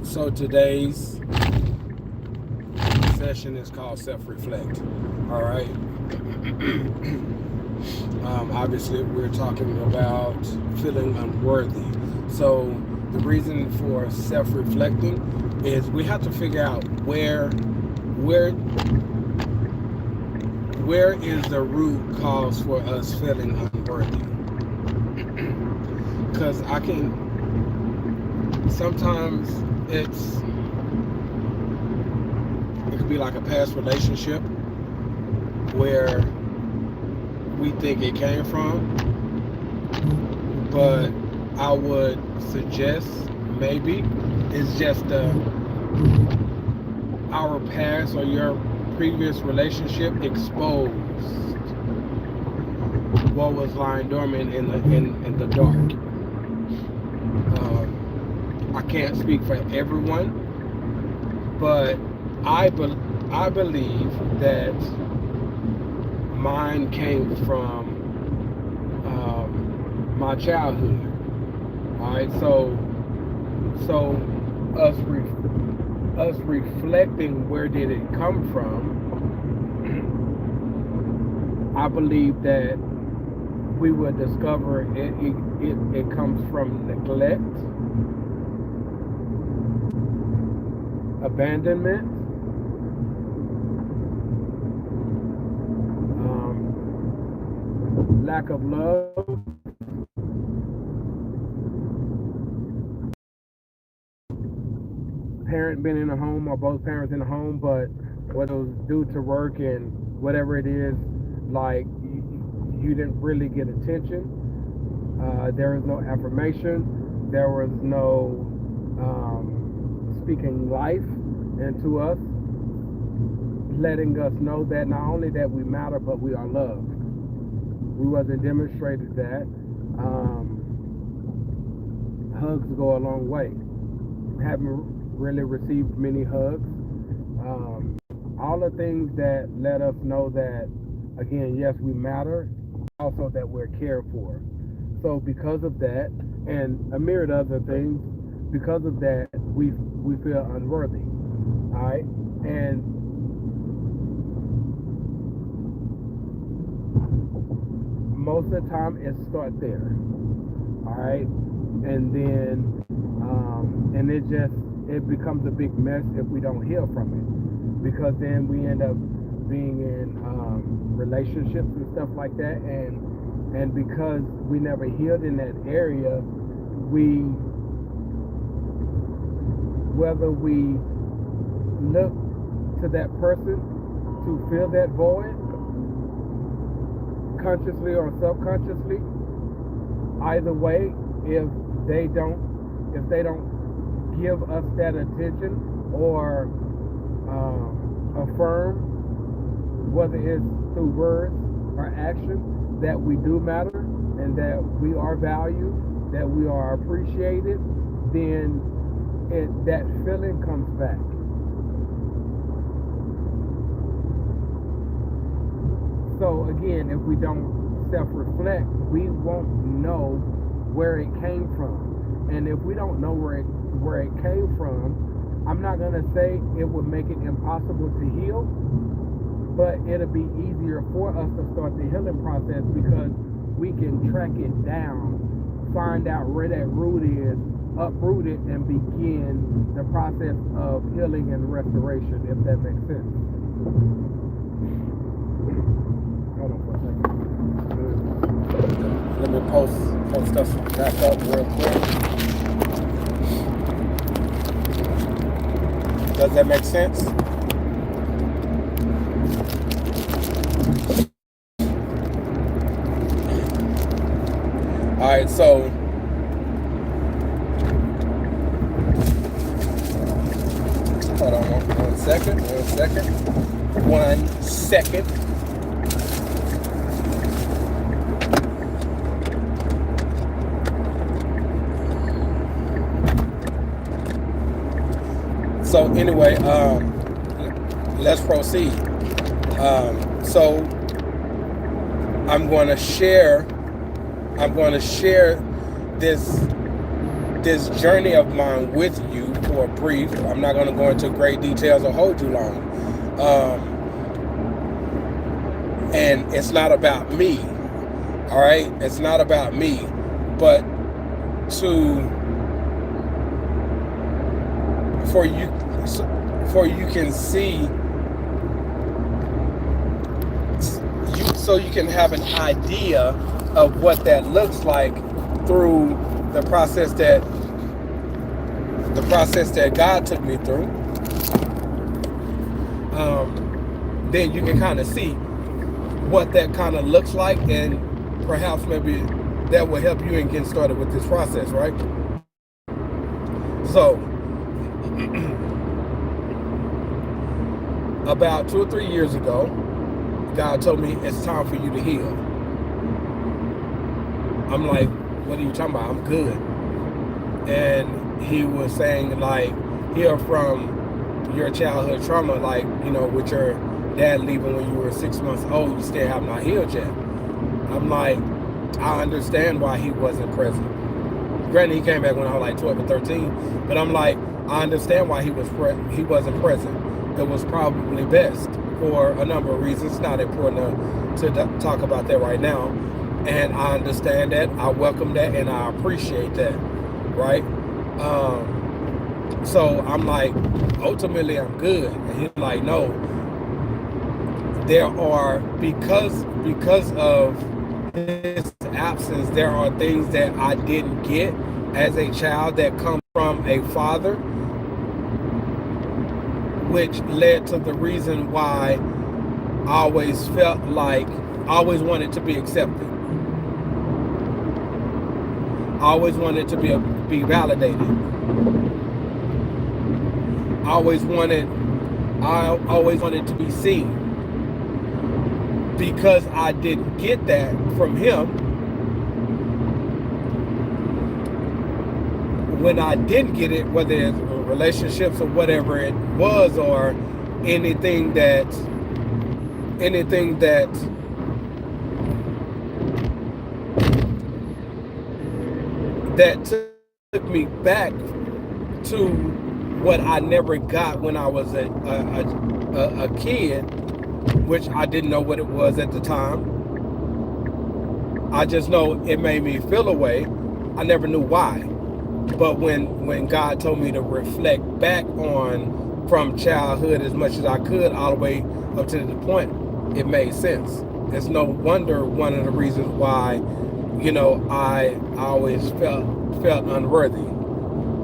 So today's session is called Self-Reflect. All right. Obviously, we're talking about feeling unworthy. So the reason for self-reflecting is we have to figure out where is the root cause for us feeling unworthy. Because I can sometimes it could be like a past relationship where we think it came from, but I would suggest maybe it's just our past or your previous relationship exposed what was lying dormant in the dark. I can't speak for everyone, but I believe that mine came from my childhood. All right, so us reflecting where did it come from, I believe that we will discover it comes from neglect, abandonment, lack of love, parent being in the home or both parents in the home, but whether it was due to work and whatever it is, like you didn't really get attention. There was no affirmation. There was no speaking life into us, letting us know that not only that we matter, but we are loved. We wasn't demonstrated that. Hugs go a long way. Haven't really received many hugs. All the things that let us know that, again, yes, we matter, also that we're cared for. So because of that, and a myriad of other things, because of that, we feel unworthy. All right, and most of the time it starts there. All right, and then and it becomes a big mess if we don't heal from it, because then we end up being in relationships and stuff like that, and because we never healed in that area, whether we look to that person to fill that void, consciously or subconsciously, either way, if they don't give us that attention or affirm, whether it's through words or action, that we do matter and that we are valued, that we are appreciated, then that feeling comes back. So again, if we don't self-reflect, we won't know where it came from. And if we don't know where it came from, I'm not going to say it would make it impossible to heal, but it'll be easier for us to start the healing process because we can track it down, find out where that root is, uproot it, and begin the process of healing and restoration, if that makes sense. Hold on for a second. Let me post us back up real quick. Does that make sense? All right, so hold on one second. So anyway, let's proceed. So I'm going to share this this journey of mine with you for a brief. I'm not going to go into great details or hold you long. And it's not about me, all right? It's not about me, but for you can see, so you can have an idea of what that looks like through the process that God took me through. Then you can kind of see what that kind of looks like, and perhaps maybe that will help you in getting started with this process, right? So about 2 or 3 years ago, God told me it's time for you to heal. I'm like, what are you talking about? I'm good. And he was saying, like, heal from your childhood trauma, like, you know, with your dad leaving when you were 6 months old, you still have not healed yet. I'm like, I understand why he wasn't present. Granted, he came back when I was like 12 or 13, but I'm like, I understand why he wasn't present. It was probably best for a number of reasons. It's not important to talk about that right now. And I understand that, I welcome that, and I appreciate that, right? So I'm like, ultimately I'm good. And he's like, no, there are, because of his absence, there are things that I didn't get as a child that come from a father, which led to the reason why I always felt like I always wanted to be accepted. I always wanted to be validated. I always wanted to be seen. Because I didn't get that from him, when I didn't get it, whether it's relationships or whatever it was, or anything that took me back to what I never got when I was a kid, which I didn't know what it was at the time. I just know it made me feel a way. I never knew why. But when God told me to reflect back on from childhood as much as I could all the way up to the point, it made sense. It's no wonder one of the reasons why, you know, I always felt unworthy.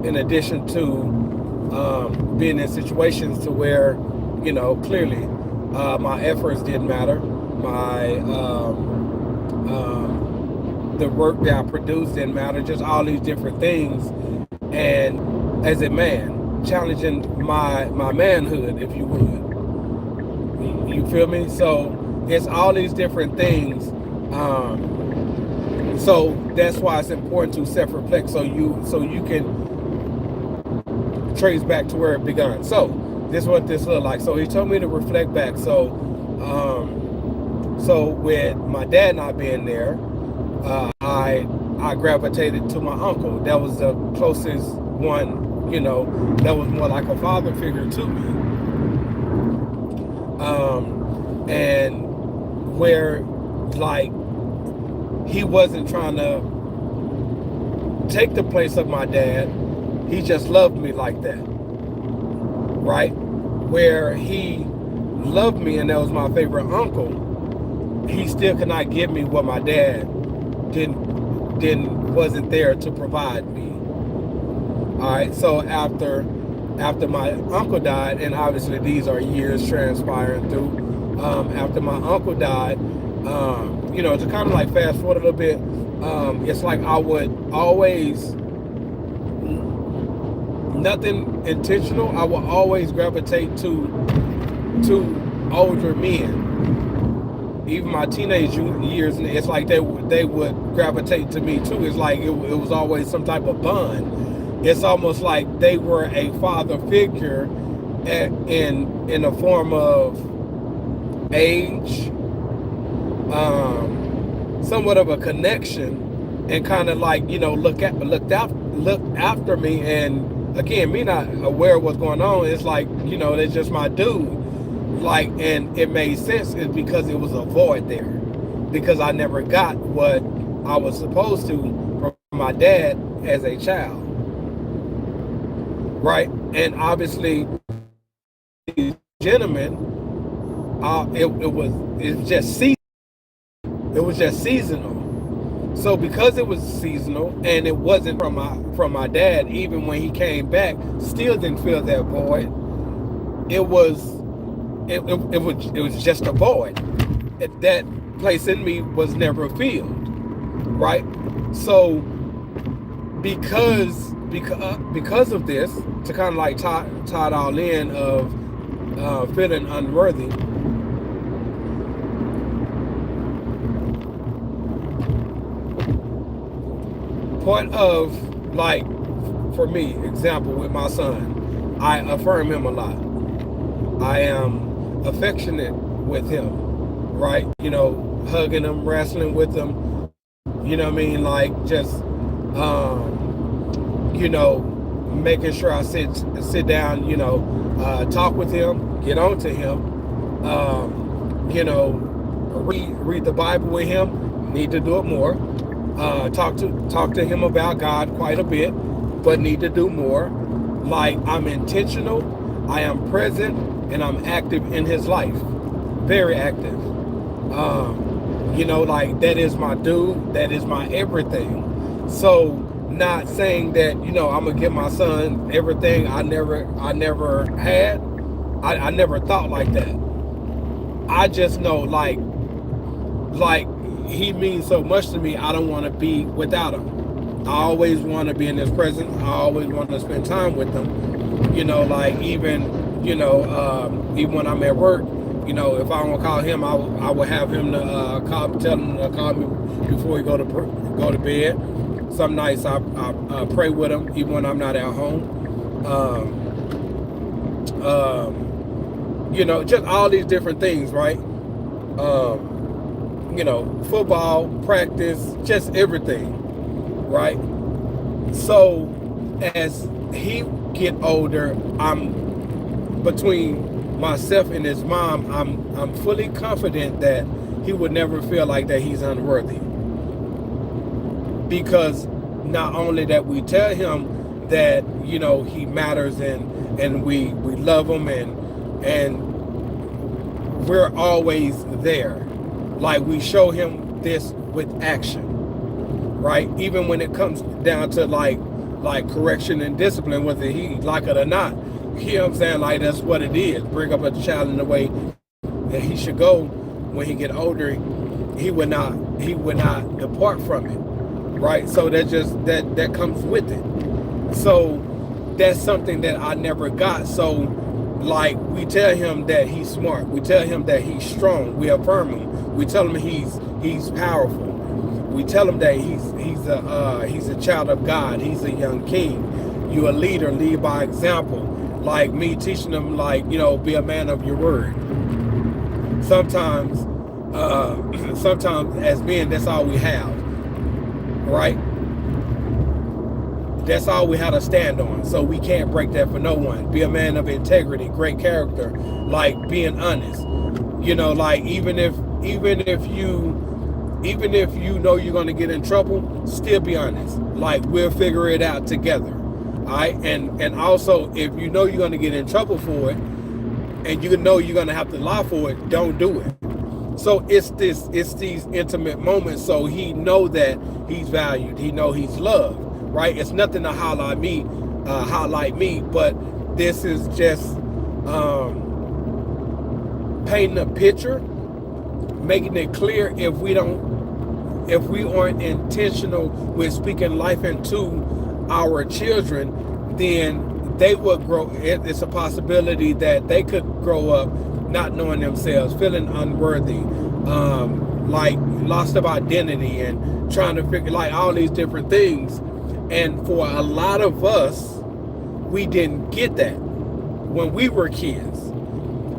In addition to being in situations to where, you know, clearly my efforts didn't matter. The work that I produced didn't matter. Just all these different things. And as a man, challenging my manhood, if you would. You feel me? So it's all these different things. So that's why it's important to self-reflect, so you can trace back to where it began. So this is what this looked like. So he told me to reflect back. So with my dad not being there, I gravitated to my uncle. That was the closest one, you know, that was more like a father figure to me. And where, like, he wasn't trying to take the place of my dad, he just loved me like that, right? Where he loved me and that was my favorite uncle, he still could not give me what my dad wasn't there to provide me. All right, so after my uncle died, and obviously these are years transpiring through, after my uncle died, you know, to kind of like fast forward a little bit, it's like I would always, nothing intentional, I would always gravitate to older men. Even my teenage years, it's like they would gravitate to me too. It's like it was always some type of bond. It's almost like they were a father figure in a form of age, somewhat of a connection, and kind of like, you know, looked looked after me, and again, me not aware of what's going on, it's like, that's just my dude. Like, and it made sense is because it was a void there, because I never got what I was supposed to from my dad as a child, right? And obviously, these gentlemen, it was just seasonal. It was just seasonal. So because it was seasonal and it wasn't from my dad, even when he came back, still didn't fill that void. It was just a void. That place in me was never filled, right? So because of this, to kind of like tie it all in of feeling unworthy. Part of, like, for me, example with my son, I affirm him a lot. I am affectionate with him, right? Hugging him, wrestling with him, you know what I mean? Like, just, making sure I sit down, talk with him, get on to him, read the Bible with him, need to do it more. Talk to him about God quite a bit, but need to do more. Like, I'm intentional, I am present, and I'm active in his life. Very active. Like, that is my dude, that is my everything. So, not saying that, I'm gonna give my son everything I never had. I never thought like that. I just know, like he means so much to me, I don't want to be without him. I always want to be in his presence. I always want to spend time with him. Like, even when I'm at work, if I want to call him, I will have him to tell him to call me before he go to bed. Some nights I pray with him, even when I'm not at home. Just all these different things, right? Football, practice, just everything, right? So as he get older, I'm between myself and his mom, I'm fully confident that he would never feel like that he's unworthy. Because not only that we tell him that, he matters and we love him and we're always there. Like, we show him this with action, right? Even when it comes down to like correction and discipline, whether he like it or not, you know what I'm saying? Like, that's what it is. Bring up a child in the way that he should go. When he get older, he would not depart from it, right? So that comes with it. So that's something that I never got. So, like, we tell him that he's smart. We tell him that he's strong. We affirm him. We tell him he's powerful. We tell him that he's a child of God. He's a young king. You're a leader. Lead by example. Like me teaching him, like, be a man of your word. Sometimes as men, that's all we have, right? That's all we have to stand on. So we can't break that for no one. Be a man of integrity, great character, like being honest. Like, even if you know you're gonna get in trouble, still be honest. Like, we'll figure it out together. All right, and also, if you know you're gonna get in trouble for it, and you know you're gonna have to lie for it, don't do it. So it's these intimate moments. So he know that he's valued. He know he's loved. Right? It's nothing to highlight me, but this is just painting a picture, making it clear if we aren't intentional with speaking life into our children, then they will grow. It's a possibility that they could grow up not knowing themselves, feeling unworthy, like loss of identity, and trying to figure, like, all these different things. And for a lot of us, we didn't get that when we were kids.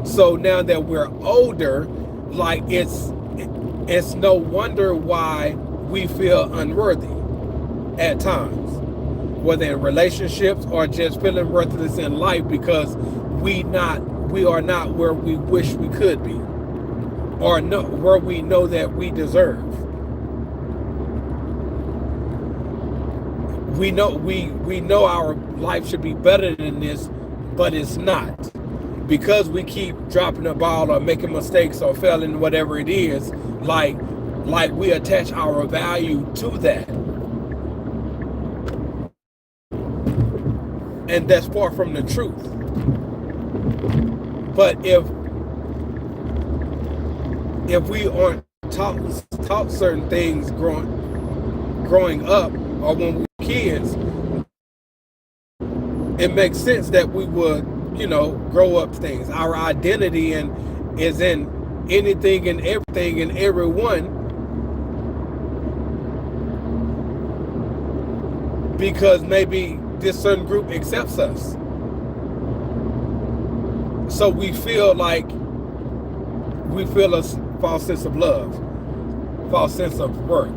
So now that we're older, like, it's no wonder why we feel unworthy at times. whether in relationships or just feeling worthless in life because we are not where we wish we could be, or where we know that we deserve. We know our life should be better than this, but it's not, because we keep dropping the ball or making mistakes or failing, whatever it is. Like we attach our value to that, and that's far from the truth. But if we aren't taught certain things growing up, or when we were kids, it makes sense that we would, grow up things. Our identity is in anything and everything and everyone, because maybe this certain group accepts us. So we feel a false sense of love, false sense of worth.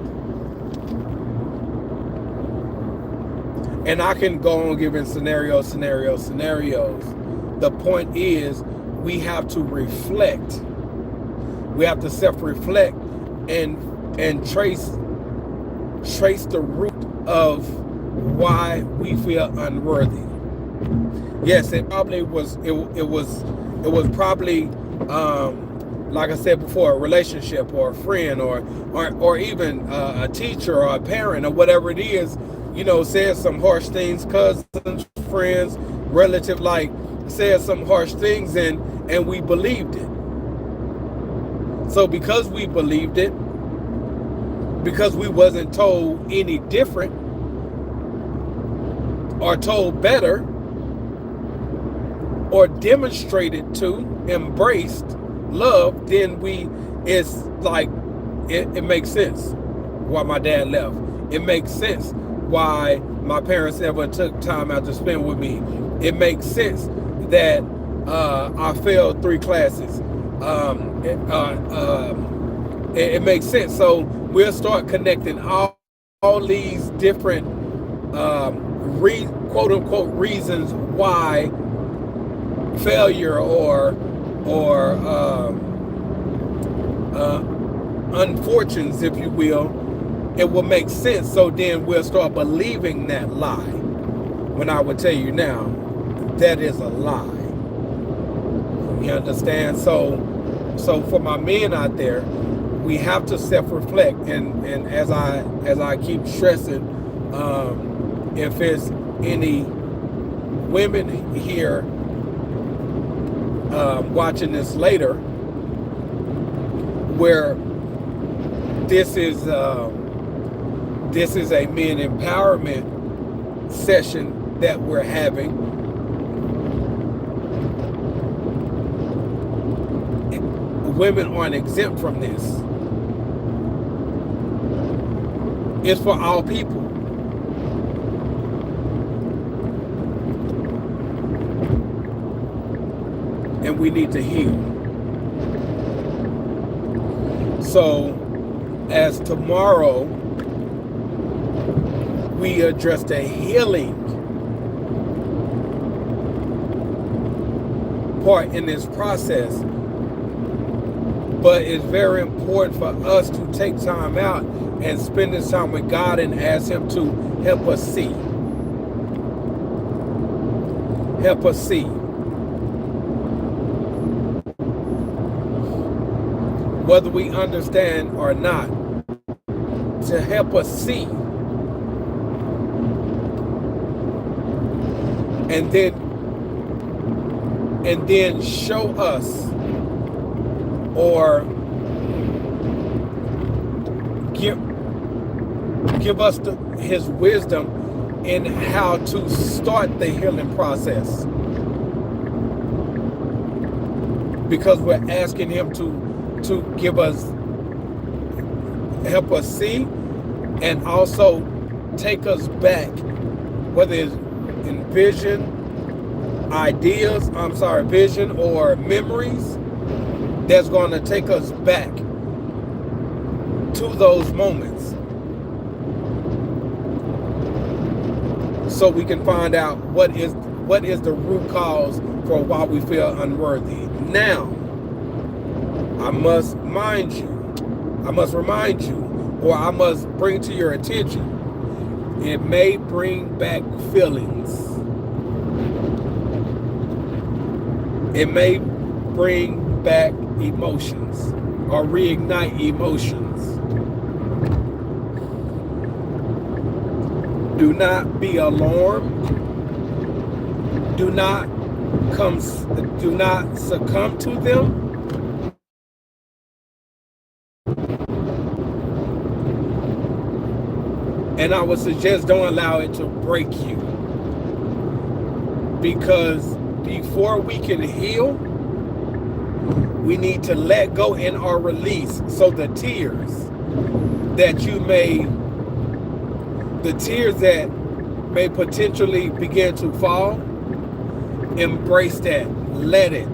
And I can go on giving scenarios. The point is, we have to reflect. We have to self-reflect and trace the root of why we feel unworthy. Yes, it probably was. It was probably, like I said before, a relationship or a friend or even a teacher or a parent or whatever it is. Said some harsh things, cousins, friends, relative, said some harsh things, and we believed it. So because we believed it, because we wasn't told any different or told better or demonstrated to, embraced love, then it makes sense why my dad left. It makes sense why my parents never took time out to spend with me. It makes sense that I failed 3 classes. It makes sense. So we'll start connecting all these different quote unquote reasons why failure or unfortunes, if you will, it will make sense. So then we'll start believing that lie. When I would tell you now, that is a lie. You understand? So for my men out there, we have to self-reflect, and as I keep stressing, if it's any women here watching this later, where this is a men empowerment session that we're having, women aren't exempt from this. It's for all people. And we need to heal. So, as tomorrow we address the healing part in this process, but it's very important for us to take time out and spend this time with God and ask Him to help us see. Help us see. Whether we understand or not, to help us see. And then show us, or give us His wisdom in how to start the healing process. Because we're asking Him to give us, help us see, and also take us back, whether it's in vision or memories, that's going to take us back to those moments. so we can find out what is the root cause for why we feel unworthy. Now, I must remind you, or I must bring to your attention, it may bring back feelings. It may bring back emotions or reignite emotions. Do not be alarmed. Do not succumb to them. And I would suggest don't allow it to break you. Because before we can heal, we need to let go and or release. So the tears that may potentially begin to fall, embrace that, let it.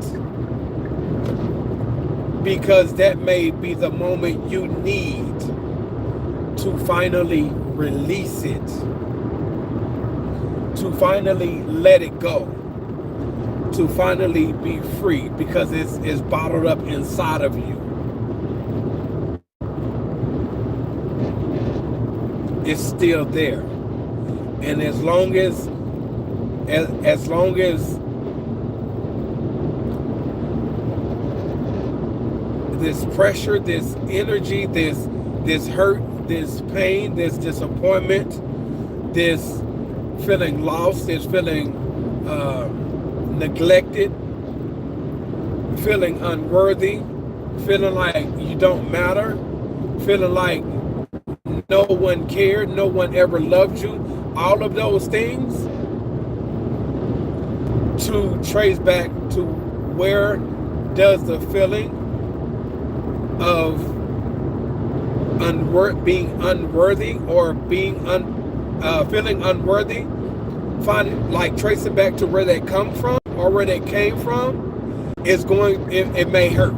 Because that may be the moment you need to finally release it, to finally let it go, to finally be free, because it's bottled up inside of you. It's still there. And as long as this pressure, this energy, this hurt, this pain, this disappointment, this feeling lost, this feeling neglected, feeling unworthy, feeling like you don't matter, feeling like no one cared, no one ever loved you, all of those things, to trace back to where does the feeling of being unworthy or feeling unworthy, trace it back to where they come from or where they came from. It may hurt.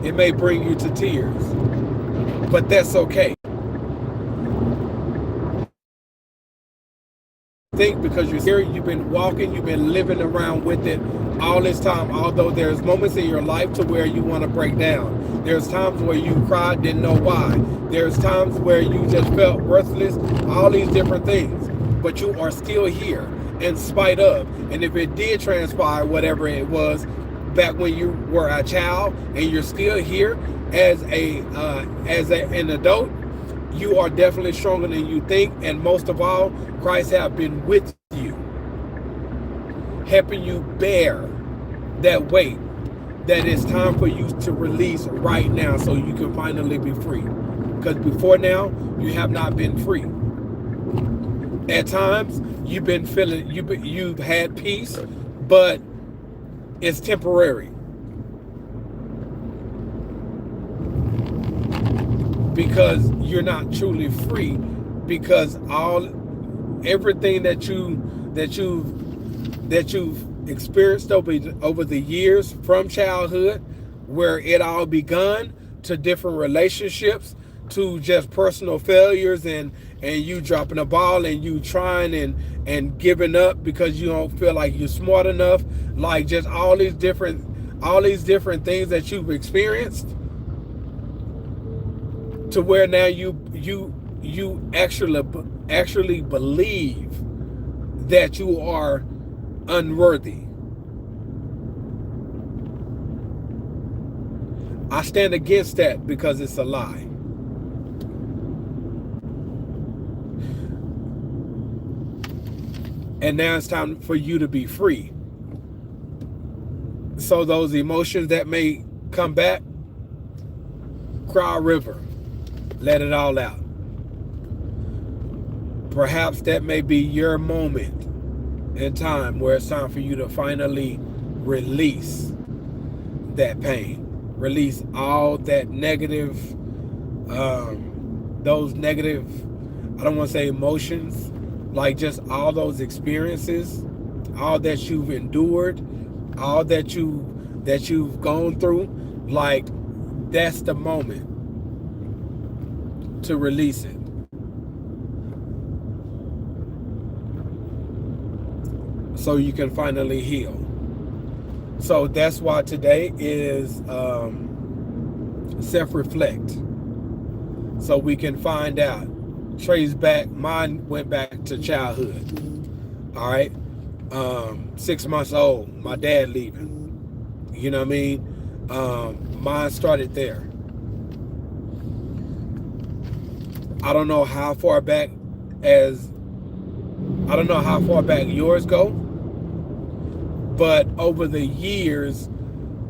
It may bring you to tears, but that's okay. Because you're here, you've been walking, you've been living around with it all this time, although there's moments in your life to where you want to break down. There's times where you cried, didn't know why. There's times where you just felt worthless, all these different things. But you are still here in spite of. And if it did transpire, whatever it was, back when you were a child, and you're still here as an adult, you are definitely stronger than you think. And most of all, Christ has been with you, helping you bear that weight that it's time for you to release right now, so you can finally be free. Because before now, you have not been free. At times, you've been feeling, you've had peace, but it's temporary. Because you're not truly free, because everything that you've experienced over the years, from childhood, where it all begun, to different relationships, to just personal failures, and you dropping the ball, and you trying and giving up because you don't feel like you're smart enough, like just all these different things that you've experienced, to where now you actually believe that you are unworthy. I stand against that, because it's a lie. And now it's time for you to be free. So those emotions that may come back, cry a river. Let it all out. Perhaps that may be your moment in time where it's time for you to finally release that pain. Release all that negative, those negative, I don't want to say emotions, like just all those experiences, all that you've endured, all that you've gone through. Like, that's the moment to release it. so you can finally heal. So that's why today is self-reflect. So we can find out, trace back. Mine went back to childhood. All right. 6 months old, my dad leaving. You know what I mean? Mine started there. I don't know how far back yours go, but over the years,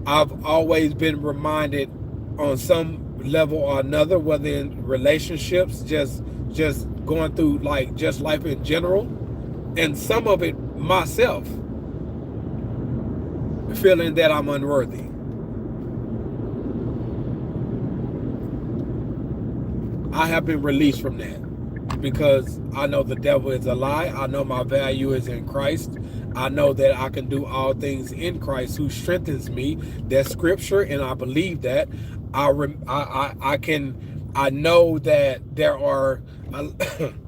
I've always been reminded on some level or another, whether in relationships, just going through like just life in general, and some of it myself, feeling that I'm unworthy. I have been released from that because I know the devil is a lie. I know my value is in Christ. I know that I can do all things in Christ who strengthens me. That's scripture, and I believe that. I know that there are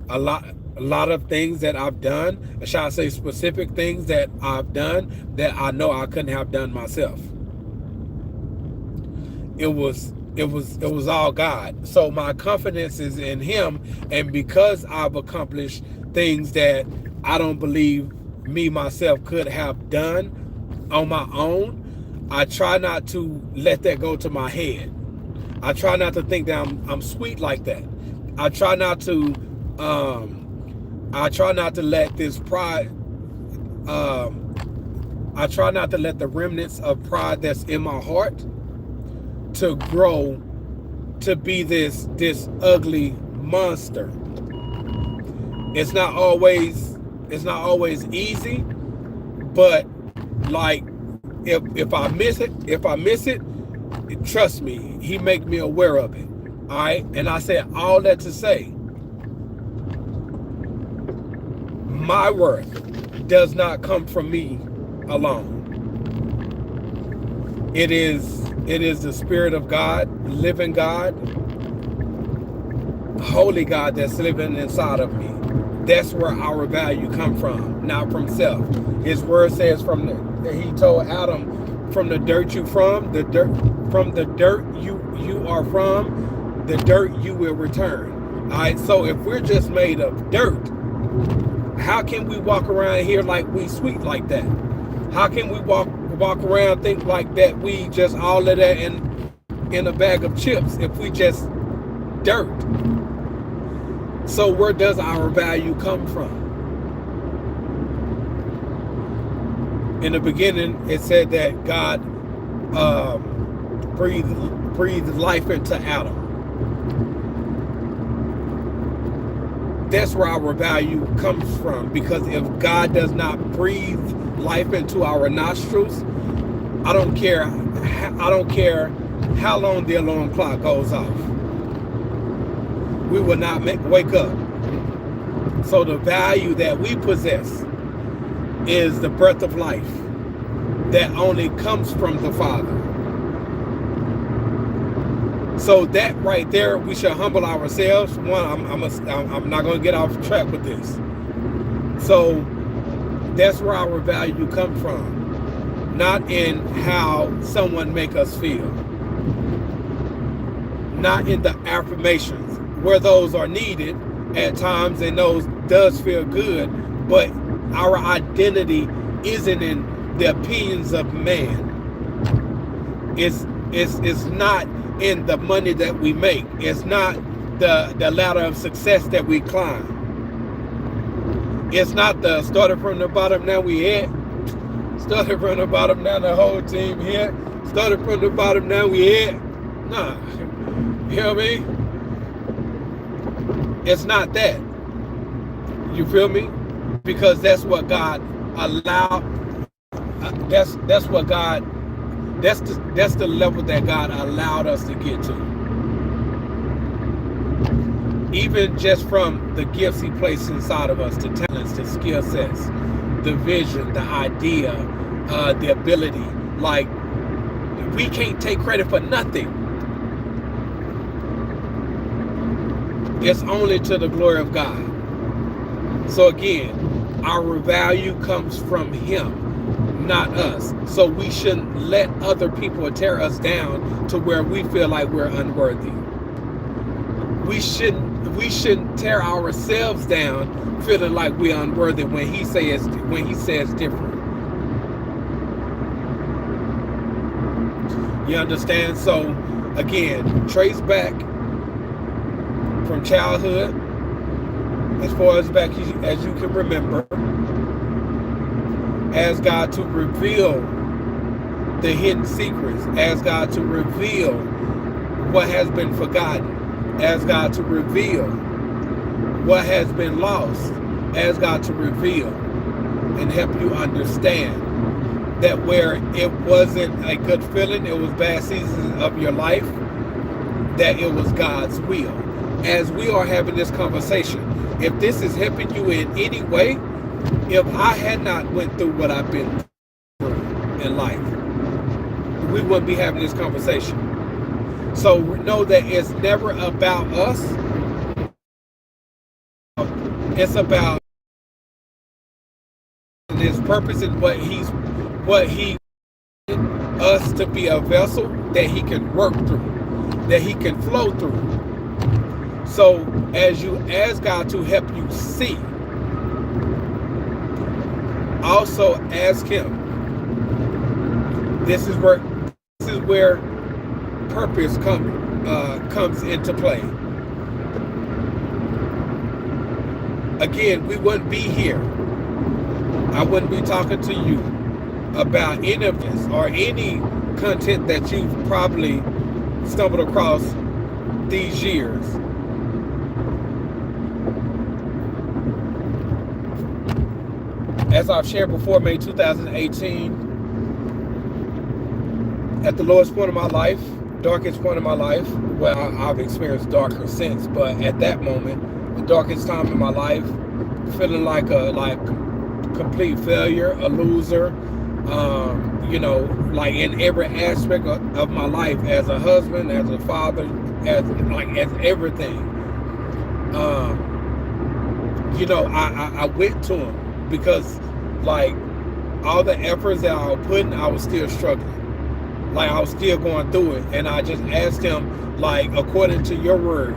a lot of things that I've done, shall I say specific things that I've done that I know I couldn't have done myself. It was all God. So my confidence is in him, and because I've accomplished things that I don't believe me myself could have done on my own, I try not to let that go to my head. I try not to think that I'm sweet like that. I try not to let this pride, I try not to let the remnants of pride that's in my heart to grow to be this ugly monster. It's not always easy, but like if I miss it, trust me, he make me aware of it. All right, and I said all that to say, my worth does not come from me alone. It is the Spirit of God, living God, holy God that's living inside of me. That's where our value comes from, not from self. His word says he told Adam, from the dirt you from the dirt you are from, the dirt you will return. All right, so if we're just made of dirt, how can we walk around here like we sweet like that? How can we walk around think like that we just all of that in a bag of chips if we just dirt? So where does our value come from? In the beginning, it said that God breathed life into Adam. That's where our value comes from, because if God does not breathe life into our nostrils, I don't care how long the alarm clock goes off, we will not wake up. So the value that we possess is the breath of life that only comes from the Father. So that right there, we should humble ourselves. One, I'm not going to get off track with this. So that's where our value comes from, not in how someone make us feel, not in the affirmations, where those are needed at times and those does feel good, but our identity isn't in the opinions of man. It's not in the money that we make. It's not the ladder of success that we climb. It's not the started from the bottom, now we hit. Started from the bottom, now the whole team hit. Started from the bottom, now we hit. Nah, you know what I mean? It's not that. You feel me? Because that's what God allowed. That's the level that God allowed us to get to. Even just from the gifts he placed inside of us, the talents, the skill sets, the vision, the idea, the ability. Like, we can't take credit for nothing. It's only to the glory of God. So again, Our value comes from him, not us. So we shouldn't let other people tear us down to where we feel like we're unworthy. We shouldn't tear ourselves down feeling like we're unworthy when he says different. You understand? So again, trace back from childhood, as far as back as you can remember. Ask God to reveal the hidden secrets. Ask God to reveal what has been forgotten. Ask God to reveal what has been lost. Ask God to reveal and help you understand that where it wasn't a good feeling, it was bad seasons of your life, that it was God's will. As we are having this conversation, if this is helping you in any way, if I had not went through what I've been through in life, we wouldn't be having this conversation. So know that it's never about us. It's about his purpose and what he us to be a vessel that he can work through, that he can flow through. So as you ask God to help you see, also ask him. This is where purpose comes into play. Again, we wouldn't be here. I wouldn't be talking to you about any of this or any content that you've probably stumbled across these years. As I've shared before, May 2018, at the lowest point of my life, darkest point of my life, well, I've experienced darker since, but at that moment, the darkest time in my life, feeling like a complete failure, a loser, like in every aspect of my life, as a husband, as a father, as everything. I went to him because like all the efforts that I was putting, I was still struggling. Like I was still going through it. And I just asked him, like, according to your word,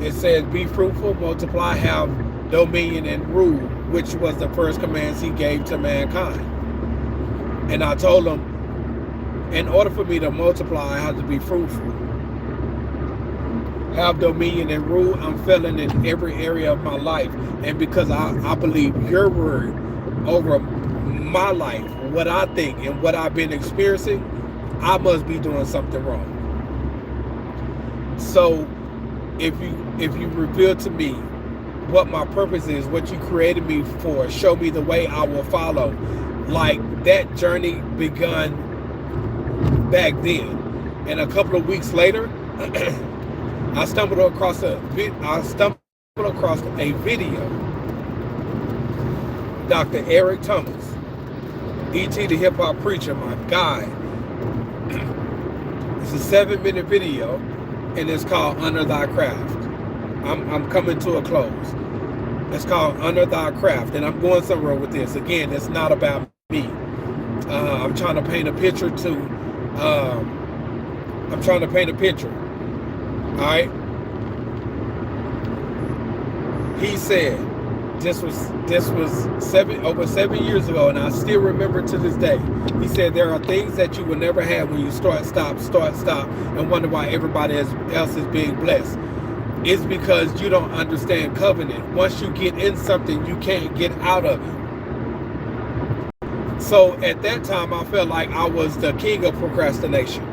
it says, be fruitful, multiply, have dominion and rule, which was the first commands he gave to mankind. And I told him, in order for me to multiply, I have to be fruitful. Have dominion and rule. I'm failing in every area of my life. And because I believe your word over my life, what I think and what I've been experiencing, I must be doing something wrong. So if you reveal to me what my purpose is, what you created me for, show me the way, I will follow. Like that journey begun back then. And a couple of weeks later, I stumbled across a video. Dr. Eric Thomas, E.T. the Hip Hop Preacher, my guy. It's a 7-minute video, and it's called Honor Thy Craft. I'm coming to a close. It's called Honor Thy Craft, and I'm going somewhere with this. Again, it's not about me. I'm trying to paint a picture too. I'm trying to paint a picture. All right. He said, this was over 7 years ago, and I still remember to this day. He said there are things that you will never have when you start, stop, and wonder why everybody else is being blessed. It's because you don't understand covenant. Once you get in something, you can't get out of it. So at that time, I felt like I was the king of procrastination.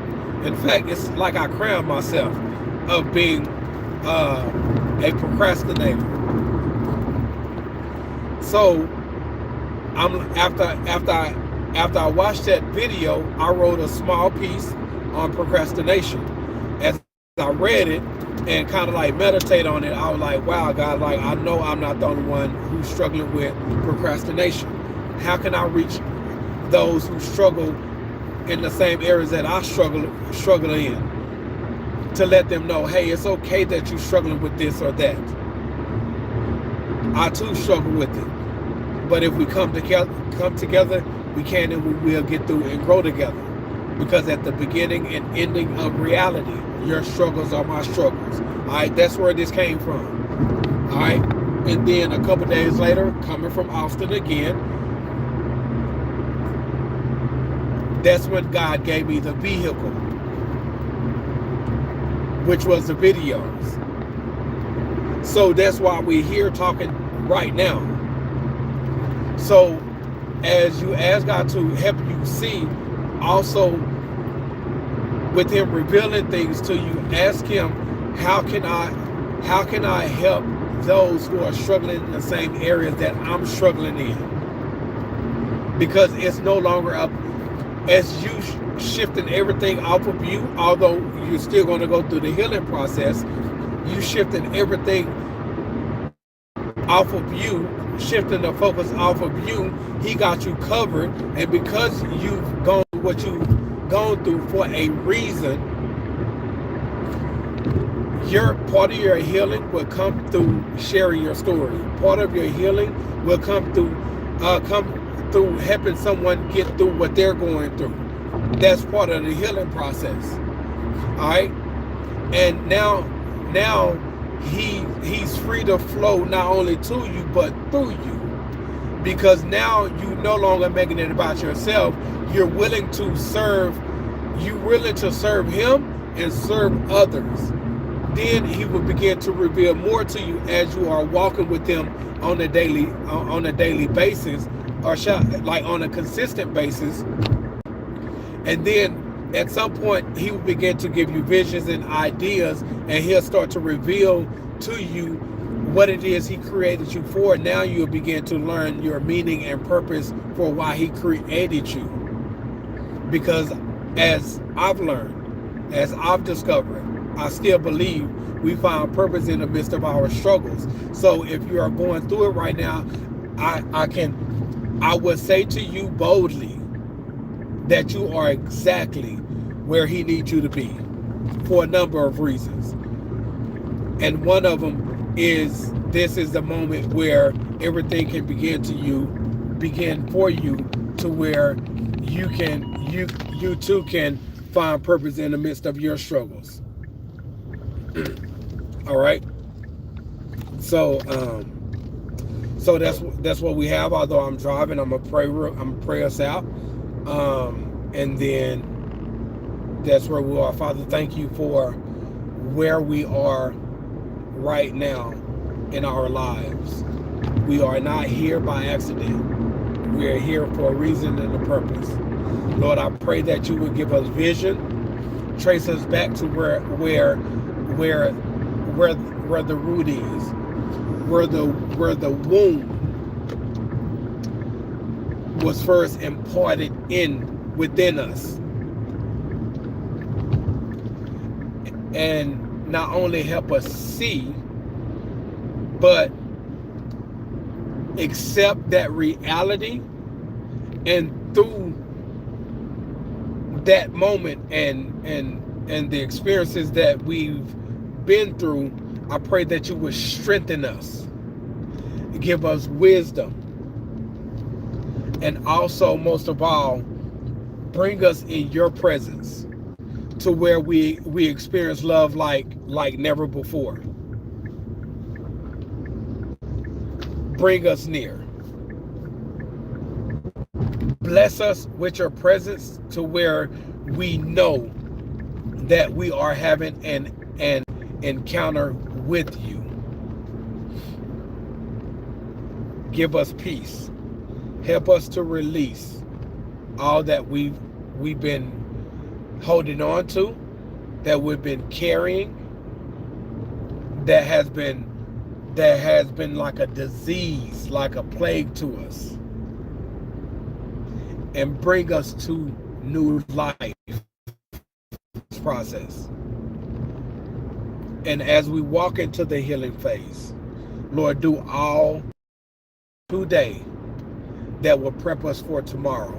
In fact, it's like I crowned myself of being a procrastinator. So after I watched that video, I wrote a small piece on procrastination. As I read it and kind of like meditate on it, I was like, wow, God, like I know I'm not the only one who's struggling with procrastination. How can I reach those who struggle in the same areas that I struggle in, to let them know, hey, it's okay that you're struggling with this or that. I too struggle with it. But if we come together, we can and we will get through and grow together. Because at the beginning and ending of reality, your struggles are my struggles. All right, that's where this came from. All right, and then a couple days later, coming from Austin again, that's when God gave me the vehicle, which was the videos. So that's why we're here talking right now. So as you ask God to help you see, also with him revealing things to you, ask him, how can I help those who are struggling in the same areas that I'm struggling in? Because it's no longer up as you shifting everything off of you, although you're still going to go through the healing process, you shifting everything off of you, shifting the focus off of you. He got you covered, and because you've gone through what you've gone through for a reason, your part of your healing will come through sharing your story. Part of your healing will come through helping someone get through what they're going through. That's part of the healing process. All right, and now he's free to flow not only to you but through you, because now you no longer making it about yourself. You're willing to serve. You're willing to serve him and serve others. Then he will begin to reveal more to you as you are walking with him on a daily basis, or like on a consistent basis. And then at some point he will begin to give you visions and ideas, and he'll start to reveal to you what it is he created you for. Now you'll begin to learn your meaning and purpose for why he created you. Because as I've learned, as I've discovered, I still believe we find purpose in the midst of our struggles. So if you are going through it right now, I would say to you boldly that you are exactly where he needs you to be for a number of reasons. And one of them is, this is the moment where everything can begin for you to where you too can find purpose in the midst of your struggles. All right. So that's what we have. Although I'm driving, I'm gonna pray us out, and then that's where we are. Father, thank you for where we are right now in our lives. We are not here by accident. We are here for a reason and a purpose. Lord, I pray that you would give us vision, trace us back to where the root is, where the womb was first imparted within us, and not only help us see, but accept that reality, and through that moment and the experiences that we've been through, I pray that you would strengthen us, give us wisdom, and also, most of all, bring us in your presence to where we experience love like never before. Bring us near. Bless us with your presence to where we know that we are having an encounter with you. Give us peace. Help us to release all that we've been holding on to, that we've been carrying, that has been like a disease, like a plague to us, and bring us to new life process. And as we walk into the healing phase, Lord, do all today that will prep us for tomorrow.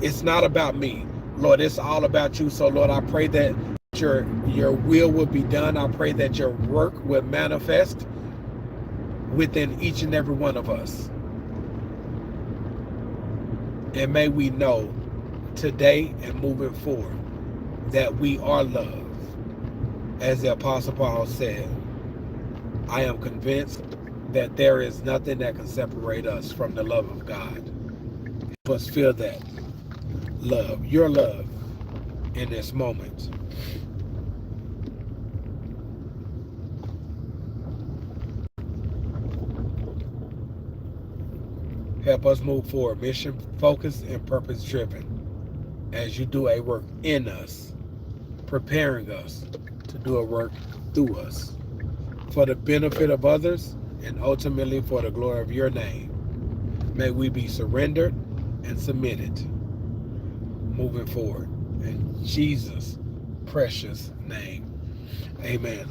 It's not about me, Lord, it's all about you. So Lord, I pray that your will be done. I pray that your work will manifest within each and every one of us. And may we know today and moving forward that we are loved. As the Apostle Paul said, I am convinced that there is nothing that can separate us from the love of God. Help us feel that love, your love, in this moment. Help us move forward, mission focused and purpose driven, as you do a work in us, preparing us to do a work through us for the benefit of others and ultimately for the glory of your name. May we be surrendered and submitted moving forward. In Jesus' precious name, amen.